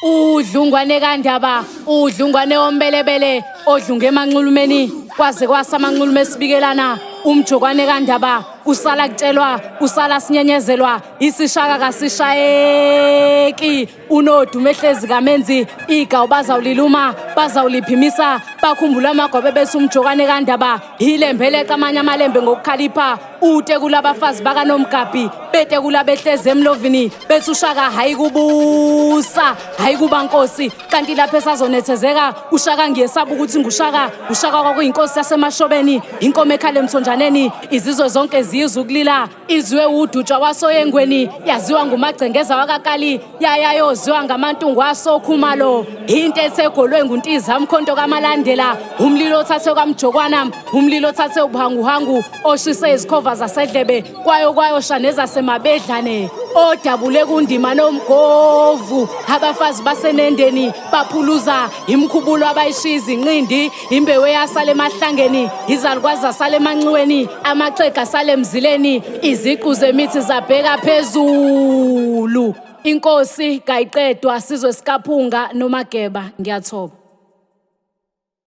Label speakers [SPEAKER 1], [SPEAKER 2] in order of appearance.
[SPEAKER 1] Udlungwane kaNdaba, udlungwane wombelebele, odlunge emanxulumeni, kwaze kwasa amanxulume esibikelana, umjokwane kaNdaba, usala kutshelwa, usala sinyenyezelwa, isishaka kasishayeki, unodumo ehlezi kamenzi, igawu bazawuliluma, bazawuliphimisa, bakhumbula amagobe bethi umjokwane kaNdaba, ilembe leqa amanye amalembe ngokukhalipha, ute kulabafazi bakaNomgabhi, bete kulabehlezi emlovini, bethi ushaka hayi kubusa, hayi kuba nkosi, kanti lapho esazonethezeka, ushaka ngiyesaba ukuthi ngushaka, ushaka kwakuyinkosi yasemashobeni, inkomo ekhala emthonjaneni, izizwe zonke ziyizwa ukulila, izwe udutshwa wasoyengweni, yaziwa ngumagcengeza wakakali, yayayoziwa ngamantungu asokhumalo, into ethegolwe nguntiza mkhonto kamalandela, umlilo othathe kwamjokwana, umlilo othathe ubuhanguhangu, oshise izikhova zasedlebe, kwayo shaneza semabedlane, odabule kundima nomgovu, abafazi basenendeni, baphuluza, imkhubulo abayishiza inqindi, imbewe yasale emahlangeni, izalukwazi asale emanxiweni, amaxhega asale emzileni, iziqu zemithi zabheka phezulu. Inkosi kayiqedwa, sizwe sikaphunga noMageba, ngiyathoba.